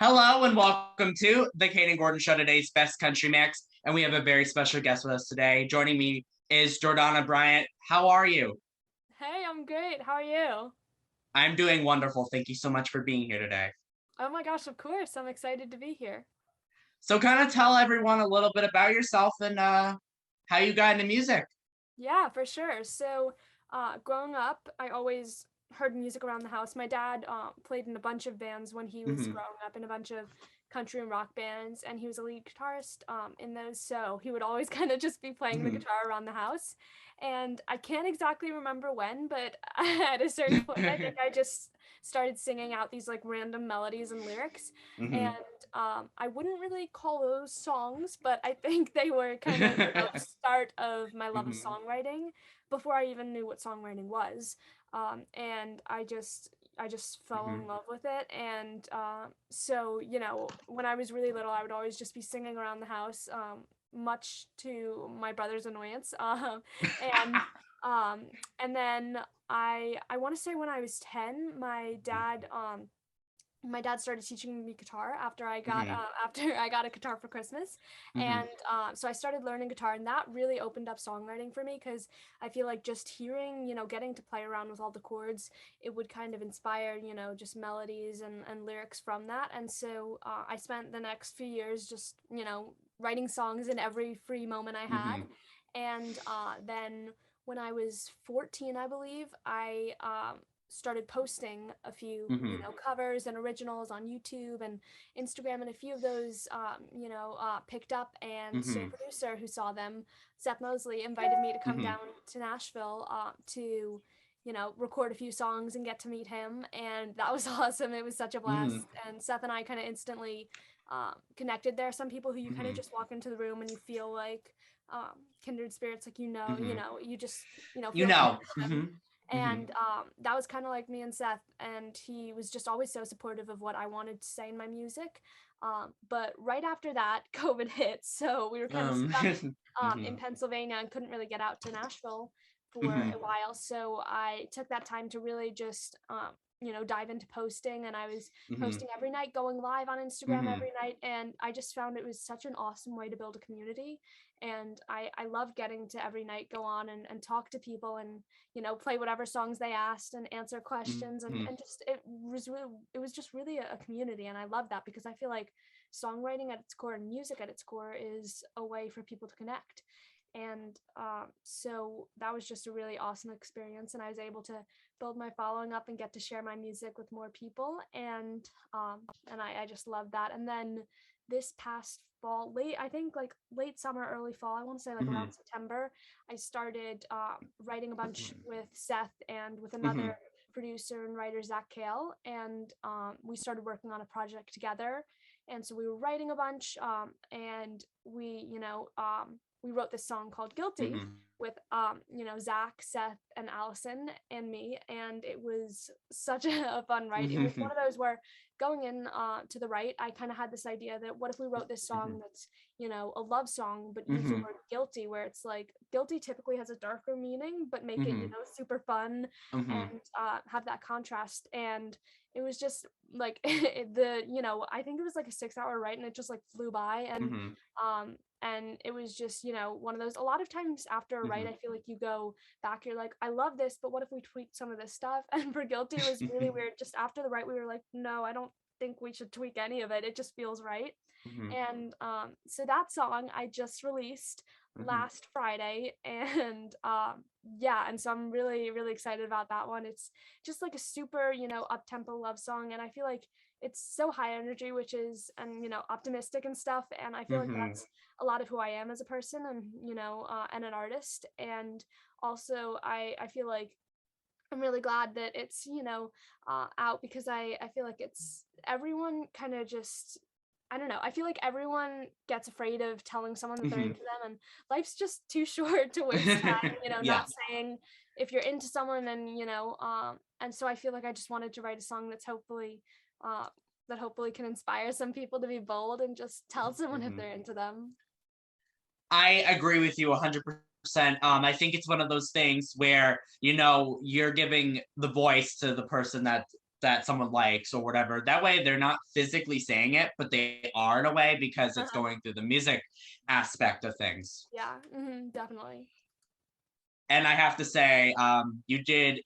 Hello and welcome to the Kayden Gordon Show, today's Best Country Mix. And we have a very special guest with us today. Joining me is Jordana Bryant. How are you? Hey, I'm great. How are you? I'm doing wonderful. Thank you so much for being here today. Oh my gosh, of course. I'm excited to be here. So, kind of tell everyone a little bit about yourself and how you got into music. Yeah, for sure. Growing up, I always heard music around the house. My dad played in a bunch of bands when he was Hmm. growing up, in a bunch of country and rock bands, and he was a lead guitarist in those. So he would always kind of just be playing the Hmm. guitar around the house. And I can't exactly remember when, but at a certain point, I think I just started singing out these like random melodies and lyrics. And Hmm. I wouldn't really call those songs, but I think they were kind of, the start of my love of Hmm. songwriting before I even knew what songwriting was. And I just fell in Hmm. love with it. And when I was really little, I would always just be singing around the house, much to my brother's annoyance. And um, and then I want to say when I was 10, my dad started teaching me guitar after I got Hmm. after I got a guitar for Christmas, and Hmm. so I started learning guitar, and that really opened up songwriting for me because I feel like just hearing, getting to play around with all the chords, it would kind of inspire, just melodies and lyrics from that, and so I spent the next few years just writing songs in every free moment I had, Hmm. and then when I was 14, I believe, I started posting a few, Hmm. covers and originals on YouTube and Instagram, and a few of those, picked up. And so a Hmm. producer who saw them, Seth Mosley, invited me to come Hmm. down to Nashville to, record a few songs and get to meet him. And that was awesome. It was such a Hmm. blast. And Seth and I kind of instantly connected. There are some people who you kind of Hmm. just walk into the room and you feel like kindred spirits, like Hmm. you just You feel connected know. to them. Hmm. Hmm. And that was kind of like me and Seth, and he was just always so supportive of what I wanted to say in my music. But right after that, COVID hit, so we were kind of stuck in Hmm. Pennsylvania and couldn't really get out to Nashville for Hmm. a while. So I took that time to really just dive into posting, and I was Hmm. posting every night, going live on Instagram Hmm. every night, and I just found it was such an awesome way to build a community. And I love getting to every night go on and talk to people and play whatever songs they asked and answer questions, Hmm. and just it was just really a community, and I love that because I feel like songwriting at its core and music at its core is a way for people to connect. And so that was just a really awesome experience, and I was able to build my following up and get to share my music with more people, and I just love that. And then this past fall, late, I think, like late summer, early fall, I want to say like Hmm. around September, I started writing a bunch with Seth and with Hmm. another producer and writer, Zach Kale, and we started working on a project together. And so we were writing a bunch, and we wrote this song called Guilty Hmm. with Zach, Seth, and Allison and me, and it was such a fun write. It was Hmm. one of those where going in to the write, I kind of had this idea that what if we wrote this song that's a love song, but use the Hmm. word guilty, where it's like guilty typically has a darker meaning, but make it Hmm. super fun Hmm. and have that contrast. And it was just like I think it was like a 6 hour write, and it just like flew by. Hmm. And it was just one of those, a lot of times after a write, Hmm. I feel like you go back, you're like, I love this, but what if we tweaked some of this stuff? And for Guilty, it was really weird. Just after the write, we were like, no, I don't think we should tweak any of it. It just feels right. Hmm. And so that song I just released Hmm. last Friday, and yeah, and so I'm really, really excited about that one. It's just like a super, up tempo love song, and I feel like it's so high energy, which is, and optimistic and stuff. And I feel like Hmm. that's a lot of who I am as a person, and and an artist. And also, I feel like I'm really glad that it's out, because I feel like it's everyone kind of just, I don't know. I feel like everyone gets afraid of telling someone that they're Hmm. into them, and life's just too short to waste time, Yeah. not saying if you're into someone. And so I feel like I just wanted to write a song uh, that hopefully can inspire some people to be bold and just tell someone if Hmm. they're into them. I agree with you 100%. I think it's one of those things where, you're giving the voice to the person that that someone likes or whatever. That way they're not physically saying it, but they are in a way because it's going through the music aspect of things. Yeah, definitely. And I have to say,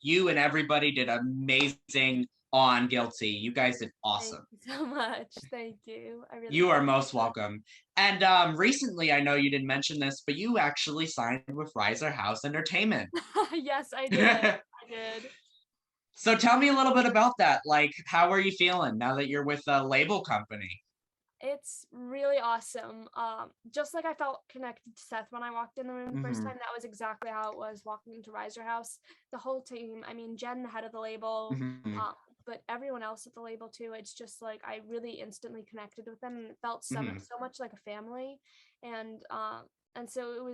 you and everybody did amazing on Guilty. You guys did Thank awesome. you so much. Thank you. I really You are appreciate most welcome. And recently, I know you didn't mention this, but you actually signed with Ryzer House Entertainment. that. Yes, I did. I did. So tell me a little bit about that. Like, how are you feeling now that you're with a label company? It's really awesome. Just like I felt connected to Seth when I walked in the room the first Mm-hmm. time, that was exactly how it was walking into Ryzer House. The whole team, I mean, Jen, the head of the label, Mm-hmm. but everyone else at the label too. It's just like I really instantly connected with them, and it felt Mm-hmm. so much like a family. And so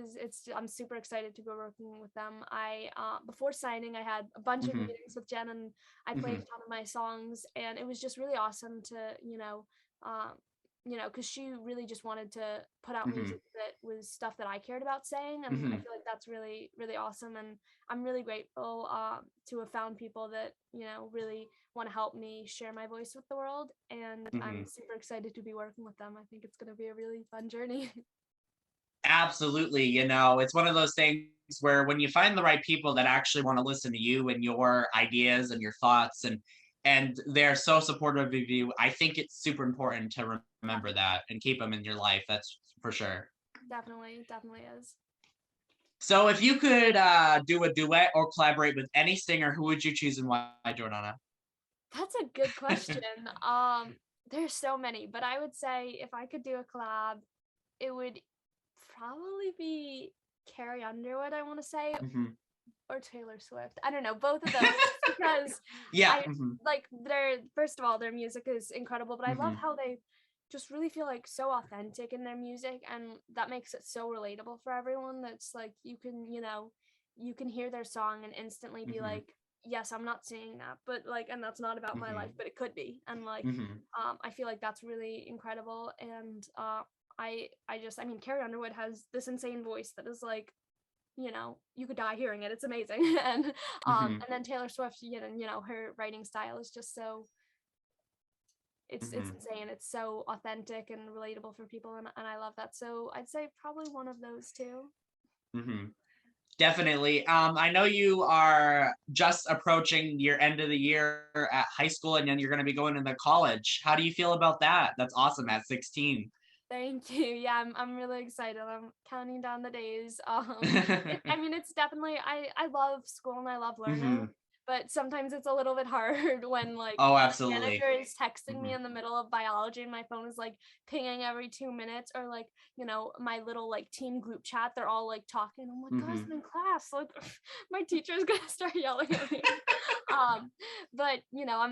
I'm super excited to be working with them. I before signing, I had a bunch of Mm-hmm. meetings with Jen, and I played Mm-hmm. a ton of my songs, and it was just really awesome to um, because she really just wanted to put out Mm-hmm. music that was stuff that I cared about saying, and I Mm-hmm. feel like that's really, really awesome. And I'm really grateful to have found people that really want to help me share my voice with the world, and Mm-hmm. I'm super excited to be working with them. I think it's going to be a really fun journey. Absolutely. It's one of those things where when you find the right people that actually want to listen to you and your ideas and your thoughts and they're so supportive of you, I think it's super important to remember that and keep them in your life. That's for sure. Definitely, definitely is. So if you could do a duet or collaborate with any singer, who would you choose and why, Jordana? That's a good question. There's so many, but I would say if I could do a collab, it would probably be Carrie Underwood, I want to say, Mm-hmm. or Taylor Swift. I don't know, both of those, just because Yeah. I Mm-hmm. like their first of all, their music is incredible, but I love Mm-hmm. how they just really feel like so authentic in their music, and that makes it so relatable for everyone. That's like you can hear their song and instantly be Mm-hmm. like, yes, I'm not singing that, but like, and that's not about my Mm-hmm. life, but it could be. And like Mm-hmm. I feel like that's really incredible. And I mean, Carrie Underwood has this insane voice that is like, you could die hearing it. It's amazing. Mm-hmm. And then Taylor Swift, her writing style is just so it's Mm-hmm. insane. It's so authentic and relatable for people, and I love that. So I'd say probably one of those two. Mm-hmm. Definitely. I know you are just approaching your end of the year at high school and then you're going to be going into college. How do you feel about that? That's awesome at 16. Thank you. Yeah, I'm really excited. I'm counting down the days. I mean, it's definitely I love school and I love learning, Hmm. but sometimes it's a little bit hard when like Oh, my absolutely. manager is texting Hmm. me in the middle of biology and my phone is like pinging every 2 minutes, or like my little like team group chat. They're all like talking. I'm like, guys, Hmm. I'm in class. Like, my teacher's gonna start yelling at me. um but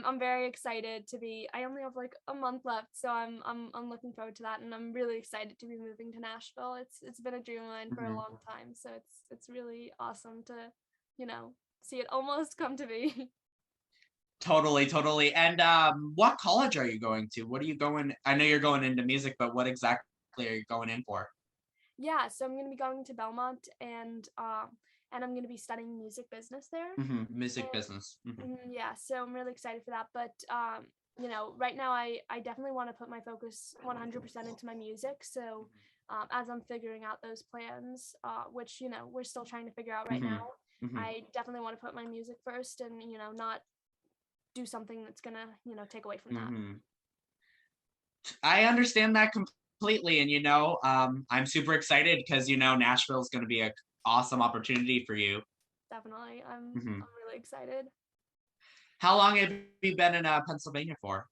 I'm very excited to be. I only have like a month left, so I'm looking forward to that, and I'm really excited to be moving to Nashville. It's been a dream of mine for a Hmm. long time, so it's really awesome to you know see it almost come to be. Totally, totally. And what college are you going to? What are you going? I know you're going into music, but what exactly are you going in for? Yeah, so I'm going to be going to Belmont, and I'm going to be studying music business there. Hmm. Music And business. Hmm. yeah, so I'm really excited for that. But right now I definitely want to put my focus 100% into my music. So as I'm figuring out those plans, which we're still trying to figure out right Hmm. now, Hmm. I definitely want to put my music first, and not do something that's gonna take away from that. Hmm. I understand that completely, and I'm super excited because Nashville is going to be a awesome opportunity for you. Definitely, Hmm. I'm really excited. How long have you been in Pennsylvania for?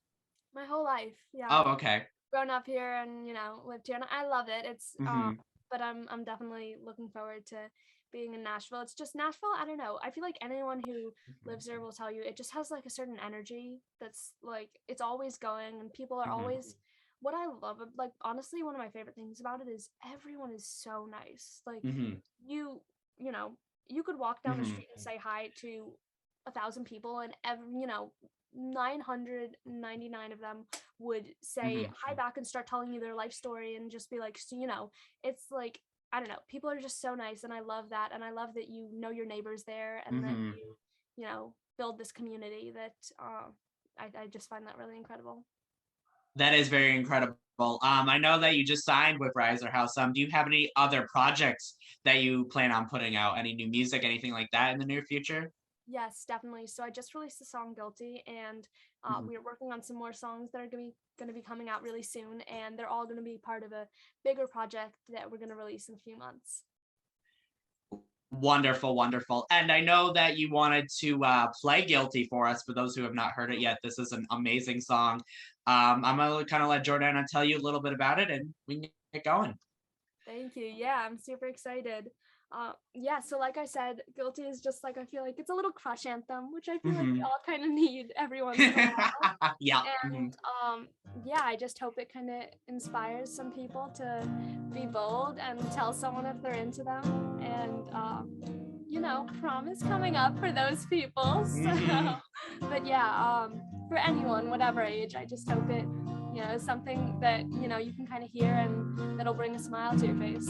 My whole life, yeah. Oh, okay. Grown up here and lived here, and I love it. It's Hmm. but I'm definitely looking forward to being in Nashville. It's just Nashville, I don't know, I feel like anyone who lives there will tell you it just has like a certain energy that's like it's always going, and people are Hmm. always what I love. Like, honestly, one of my favorite things about it is everyone is so nice. Like, Hmm. you you know you could walk down the Hmm. street and say hi to 1,000 people, and 999 of them would say Hmm. hi back and start telling you their life story, and just be like, so it's like, I don't know, people are just so nice, and I love that, and I love that your neighbors there, and that Hmm. you build this community that I just find that really incredible. That is very incredible. I know that you just signed with Ryzer House. Do you have any other projects that you plan on putting out? Any new music, anything like that in the near future? Yes, definitely. So I just released the song "Guilty," and Mhm. we're working on some more songs that are gonna be coming out really soon, and they're all gonna be part of a bigger project that we're gonna release in a few months. Wonderful, wonderful. And I know that you wanted to play Guilty for us. For those who have not heard it yet, this is an amazing song. I'm going to kind of let Jordana tell you a little bit about it and we can get going. Thank you. Yeah, I'm super excited. Yeah, so like I said, "Guilty" is just like I feel like it's a little crush anthem, which I feel like we Hmm. all kind of need every once in a while. Yeah. And Mhm. yeah, I just hope it kind of inspires some people to be bold and tell someone if they're into them. And promise coming up for those people. So, Mhm. but yeah, for anyone, whatever age, I just hope it, is something that you can kind of hear and that'll bring a smile to your face.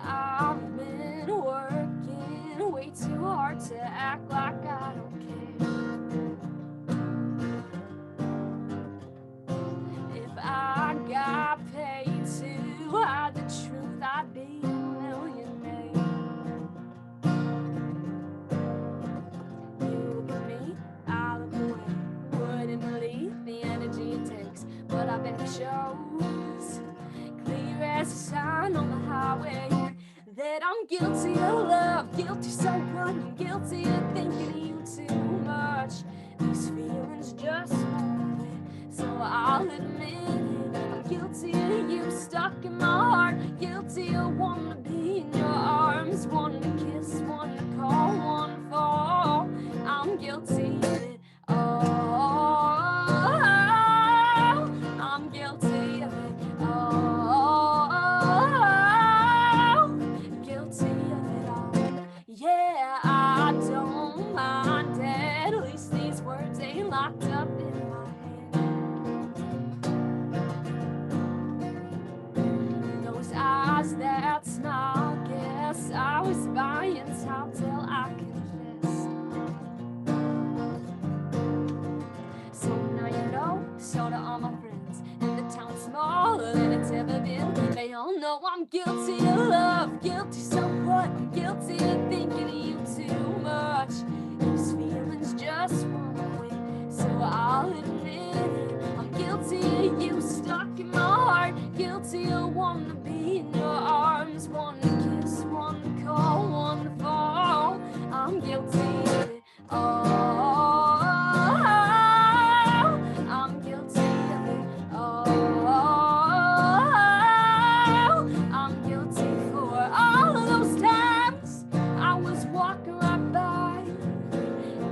I've been working way too hard to act like I don't care. If I got paid to hide the truth, I'd be a millionaire. You look at me, I look away. Wouldn't believe the energy it takes, but I bet it shows. Clear as a sign on the highway that I'm guilty of love, guilty so what? I'm guilty of thinking of you too much. These feelings just won't quit, so I'll admit it. I'm guilty of you stuck in my heart, guilty of wanting to be in your arms, wanting to kiss, wanting to call, wanting to fall. I'm guilty of it all. I'm guilty of it all. Guilty of it all. Yeah, I don't mind it. At least these words ain't locked up in my head. Those eyes that smile, guess I was buying time till I confessed. So now you know, so do all my friends. And the town's smaller than it's ever been. They all know I'm guilty of love, guilty so what? I'm guilty of thinking of you too much. These feelings just won't quit, so I'll admit it. I'm guilty of you stuck in my heart, guilty of wanting to be in your arms, wanting to kiss, wanting to call, wanting to fall. I'm guilty of it all. I'm guilty of it all. I'm guilty for all of those times I was walking right by.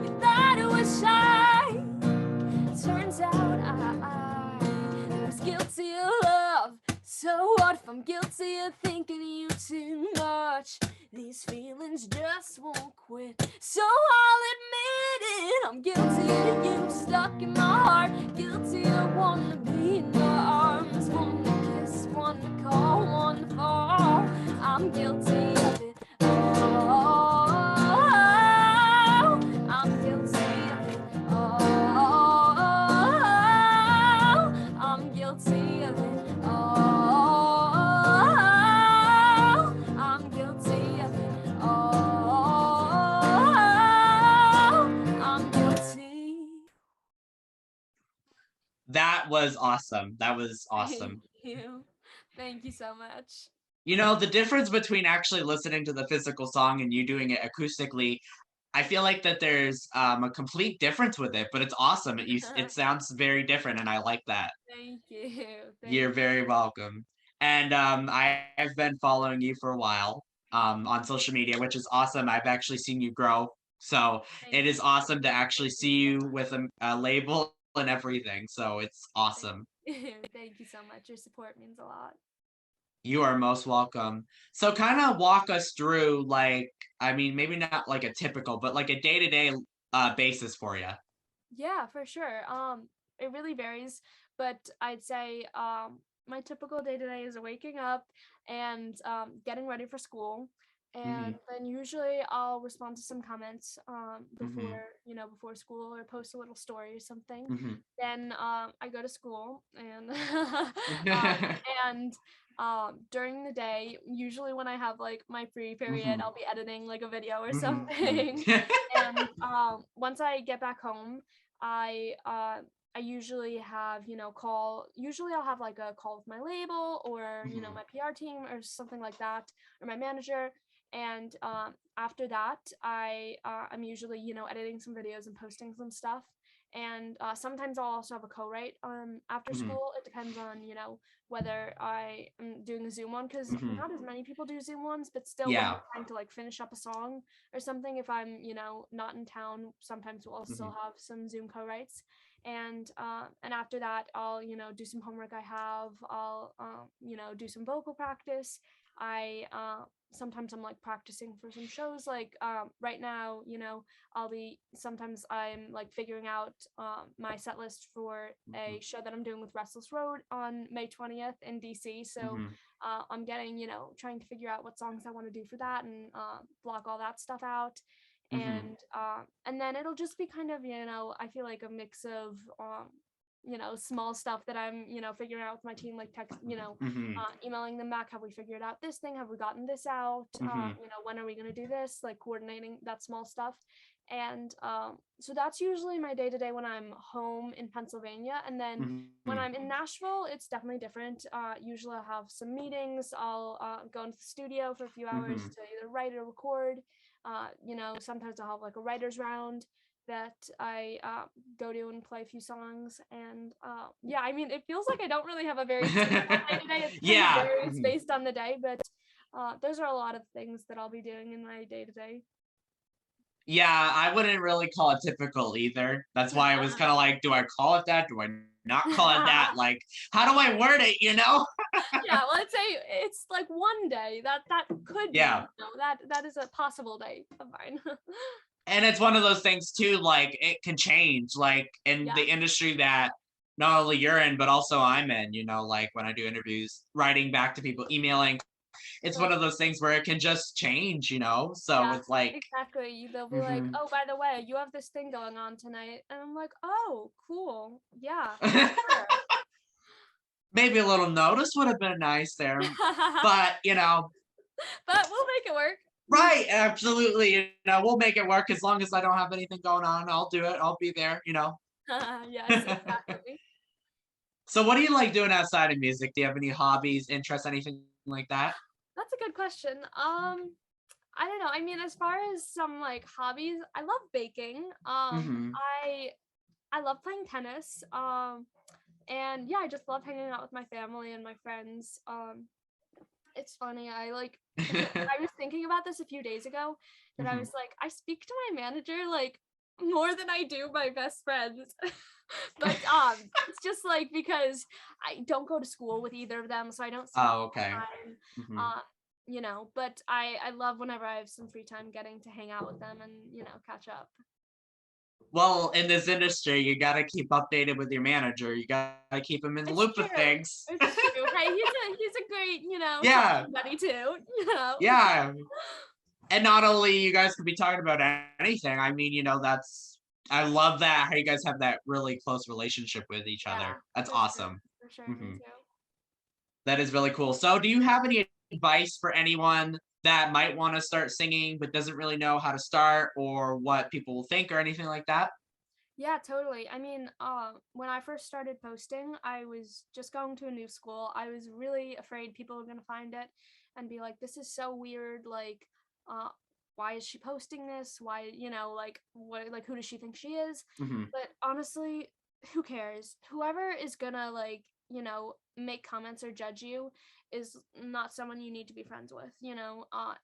You thought it was shy. Turns out I was guilty of love. So what if I'm guilty of thinking of you too much? These feelings just won't quit, so I'll admit it. I'm guilty of you stuck in my heart, guilty of wanting to be in your arms, wanting to kiss, wanting to call, wanting to fall. I'm guilty of it all. I'm guilty of it all. I'm guilty of it all. I'm guilty of it all. I'm guilty. That was awesome. That was Thank awesome. you. Thank you so much. You know, the difference between actually listening to the physical song and you doing it acoustically, I feel like that there's a complete difference with it, but it's awesome. It sounds very different, and I like that. Thank you. You're Thank very you. welcome. And I've been following you for a while on social media, which is awesome. I've actually seen you grow. So it Thank is you. awesome to actually Thank you see so you much. with a label and everything. So it's Thank awesome. you. Thank you so much. Your support means a lot. You are most welcome. So kind of walk us through like, I mean, maybe not like a typical, but like a day-to-day basis for you. Yeah, for sure. It really varies, but I'd say my typical day to day is waking up and getting ready for school, and Mhm. then usually I'll respond to some comments Mhm. before school, or post a little story or something. Mhm. Then I go to school, and Mhm. and during the day, usually when I have like my free period, I'll be editing like a video or Mhm. something. And once I get back home, I uh, I usually have, usually I'll have like a call with my label, or, Mhm. my PR team or something like that, or my manager. And after that, I'm usually, editing some videos and posting some stuff. And sometimes I'll also have a co-write after Mhm. school. It depends on, whether I am doing a Zoom one, because Mhm. not as many people do Zoom ones, but still when Yeah. I'm trying to like finish up a song or something, if I'm, not in town, sometimes we'll still Mhm. have some Zoom co-writes. And after that, I'll, do some homework I have. I'll do some vocal practice. I sometimes I'm like practicing for some shows, like right now, I'll be sometimes I'm like figuring out my set list for a Mhm. show that I'm doing with Restless Road on May 20th in DC. So Mhm. I'm getting, trying to figure out what songs I want to do for that, and block all that stuff out. Mhm. And then it'll just be kind of, I feel like a mix of small stuff that I'm, figuring out with my team, like text, Mhm. emailing them back. Have we figured out this thing? Have we gotten this out? Mhm. When are we going to do this? Like coordinating that small stuff. And so that's usually my day to day when I'm home in Pennsylvania. And then when Mhm. I'm in Nashville, it's definitely different. Usually I'll have some meetings. I'll go into the studio for a few hours Mhm. to either write or record. Sometimes I'll have like a writer's round that I go to and play a few songs. And yeah, I mean, it feels like I don't really have a very typical day to day. It kind of Yeah. varies Mhm. based on the day, but those are a lot of things that I'll be doing in my day to day. Yeah, I wouldn't really call it typical either. That's why I was kind of like, do I call it that? Do I not call it that? Like, how do I word it, you know? Yeah, well, I'd say it's like one day that could be, Yeah. that is a possible day of mine. And it's one of those things too, like it can change, like in Yeah. the industry that not only you're in, but also I'm in, like when I do interviews, writing back to people, emailing, it's one of those things where it can just change, So Yeah, it's like, exactly. They'll be like, mhm. "Oh, by the way, you have this thing going on tonight," and I'm like, "Oh, cool. Yeah, Maybe a little notice would have been nice there. sure." But, But we'll make it work. right, absolutely. We'll make it work as long as I don't have anything going on. I'll do it. I'll be there. Yes, exactly. So what do you like doing outside of music? Do you have any hobbies, interests, anything like that? That's a good question. I don't know. I mean, as far as some like hobbies, I love baking. Mm-hmm. I love playing tennis. And yeah, I just love hanging out with my family and my friends. It's funny. I like I was thinking about this a few days ago, that I Mm-hmm. was like, I speak to my manager like more than I do my best friends. But it's just like because I don't go to school with either of them, so I don't see them Oh, all the okay. time. Mm-hmm. But I love whenever I have some free time getting to hang out with them and, catch up. Well, in this industry, you got to keep updated with your manager. You got to keep him in the It's loop of true. things. It's true. Hey, he's a great, Yeah, talking buddy too, yeah. And not only you guys could be talking about anything. I mean, I love that how you guys have that really close relationship with each other. Yeah, That's for sure. awesome. For sure, me Hmm. too. That is really cool. So, do you have any advice for anyone that might want to start singing but doesn't really know how to start or what people will think or anything like that? Yeah, totally. I mean, when I first started posting, I was just going to a new school. I was really afraid people were gonna find it and be like, "This is so weird. Like, uh, why is she posting this? Why, like, what, like, who does she think she is?" Hmm. But honestly, who cares? Whoever is gonna like, make comments or judge you is not someone you need to be friends with.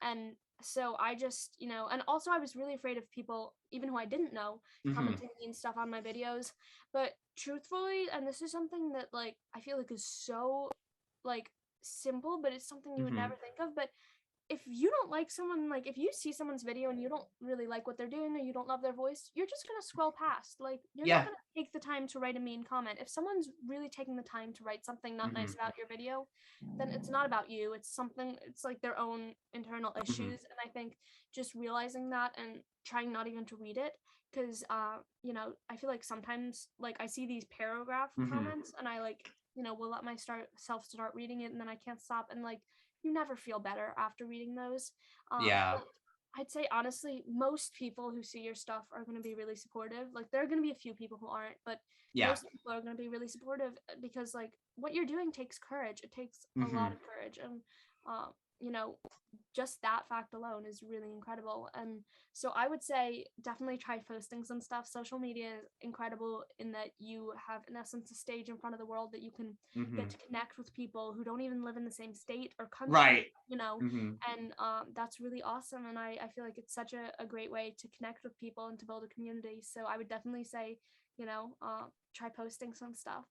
And so I just, and also I was really afraid of people, even who I didn't know, Hmm. commenting mean stuff on my videos. But truthfully, and this is something that like I feel like is so like simple, but it's something you would Hmm. never think of. But if you don't like someone, like if you see someone's video and you don't really like what they're doing or you don't love their voice, you're just gonna scroll past. Like you're not Yeah. gonna take the time to write a mean comment. If someone's really taking the time to write something not nice about your video, then it's not about you. It's something, it's like their own internal issues. And I think just realizing that and trying not even to read it, because you know, I feel like sometimes like I see these paragraph comments and I like, you know, will let myself start reading it and then I can't stop, and like you never feel better after reading those. Yeah. But I'd say honestly, most people who see your stuff are going to be really supportive. Like there are going to be a few people who aren't, but Yeah. most people are going to be really supportive because like what you're doing takes courage. It takes a lot Mm-hmm. of courage, and you know, just that fact alone is really incredible. And so I would say definitely try posting some stuff. Social media is incredible in that you have, in essence, a stage in front of the world that you can get to connect with people who don't even live in the same state or country, Right. you know, Mm-hmm. and that's really awesome. And I feel like it's such a great way to connect with people and to build a community. So I would definitely say, you know, try posting some stuff.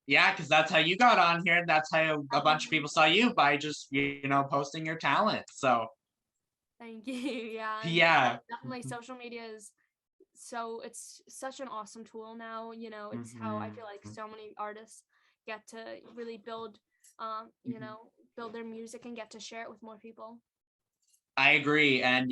Yeah, because that's how you got on here. And that's how a bunch of people saw you, by just, posting your talent. So, Thank you. Yeah, and yeah. definitely social media is so, it's such an awesome tool now. You know, it's how I Mm-hmm. feel like so many artists get to really build, you know, build their music and get to share it with more people. I agree. And,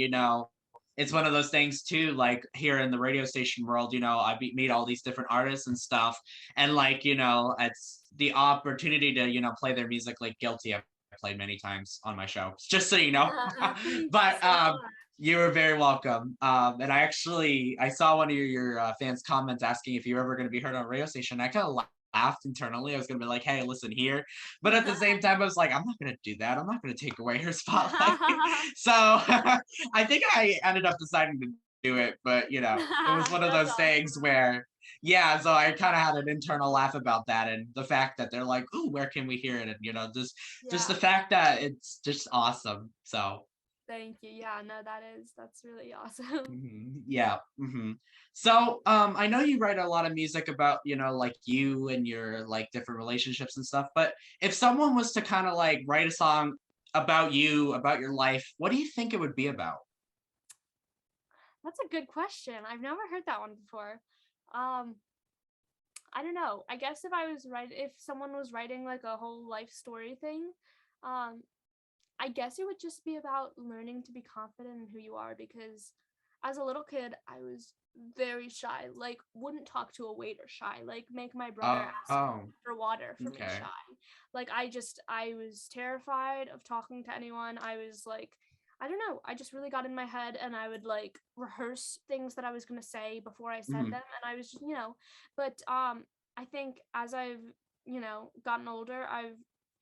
it's one of those things too, like here in the radio station world, I meet all these different artists and stuff. And like, it's the opportunity to, play their music, like Guilty. I've played many times on my show, just so you know. Thank you But so much. you were very welcome. And I saw one of your fans comments asking if you were ever going to be heard on a radio station. I kind of laughed internally. I was going to be like, hey, listen here. But at the same time, I was like, I'm not going to do that. I'm not going to take away her spotlight. So I think I ended up deciding to do it. But, it was one of That's those awesome. things where, yeah, so I kind of had an internal laugh about that, and the fact that they're like, "Ooh, where can we hear it?" And just the Yeah, fact that it's just awesome. So thank you. Yeah, no, that's really awesome. yeah. So I know you write a lot of music about, like you and your like different relationships and stuff. But if someone was to kind of like write a song about you, about your life, what do you think it would be about? That's a good question. I've never heard that one before. Um, I don't know. I guess if someone was writing like a whole life story thing, um, I guess it would just be about learning to be confident in who you are, because as a little kid, I was very shy, like wouldn't talk to a waiter shy, like make my brother ask Oh, for water for me okay. shy. Like I was terrified of talking to anyone. I was like, I don't know, I just really got in my head and I would like rehearse things that I was going to say before I said Hmm. them, and I was just, but I think as I've, gotten older, I've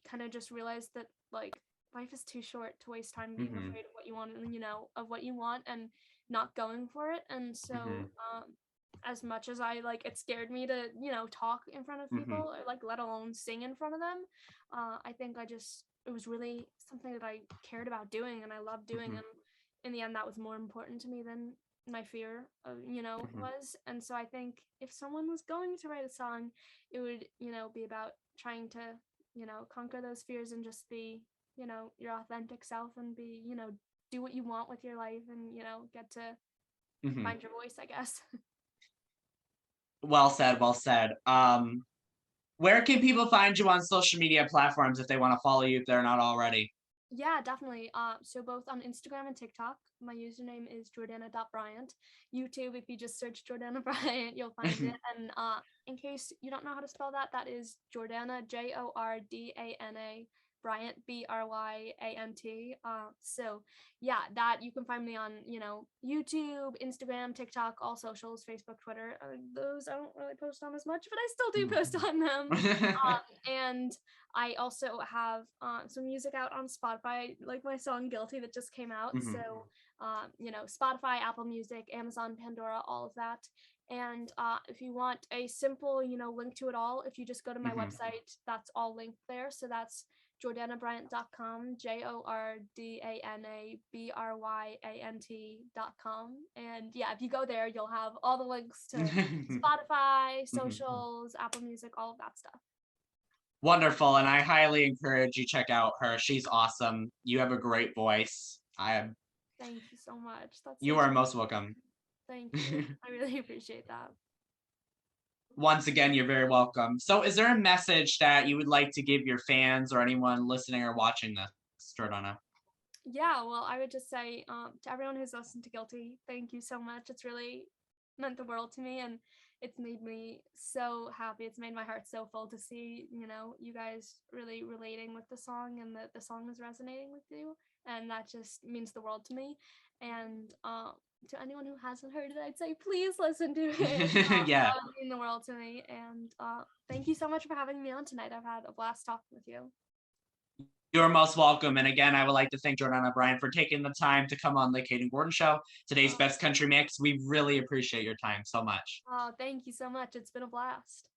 kind of just realized that like life is too short to waste time being Hmm. afraid of what you want, and of what you want and not going for it. And Hmm. so as much as I like, it scared me to talk in front of people, Hmm. or like let alone sing in front of them. I think it was really something that I cared about doing and I loved doing, Hmm. and in the end that was more important to me than my fear of, Hmm. was. And so I think if someone was going to write a song, it would be about trying to conquer those fears and just be your authentic self, and be do what you want with your life, and get to Hmm. find your voice, I guess. Well said. Well said. Where can people find you on social media platforms if they want to follow you if they're not already? Yeah, definitely. So both on Instagram and TikTok, my username is Jordana.Bryant. YouTube, if you just search Jordana Bryant, you'll find it. And in case you don't know how to spell that, that is Jordana, Jordana, Bryant, Bryant. So yeah, that you can find me on, YouTube, Instagram, TikTok, all socials, Facebook, Twitter. Those I don't really post on as much, but I still do post on them. And I also have some music out on Spotify, like my song Guilty that just came out. Mhm. So, Spotify, Apple Music, Amazon, Pandora, all of that. And if you want a simple, link to it all, if you just go to my Mhm. website, that's all linked there. So that's jordanabryant.com, JORDANABRYANT.com. And yeah, if you go there, you'll have all the links to Spotify, Mhm. socials, Apple Music, all of that stuff. Wonderful, and I highly encourage you check out her. She's awesome. You have a great voice. Thank you so much. That's so You are sweet. most welcome. Thank you. I really appreciate that. Once again, you're very welcome. So, is there a message that you would like to give your fans or anyone listening or watching this, Jordana? Yeah, well, I would just say to everyone who's listened to Guilty, thank you so much. It's really meant the world to me, and it's made me so happy. It's made my heart so full to see, you guys really relating with the song and that the song is resonating with you. And that just means the world to me. And to anyone who hasn't heard it, I'd say please listen to it. Yeah. That would mean the world to me. And thank you so much for having me on tonight. I've had a blast talking with you. You're most welcome. And again, I would like to thank Jordana Bryant for taking the time to come on the Kayden Gordon Show, today's Uh, Best Country Mix. We really appreciate your time so much. thank you so much. It's been a blast.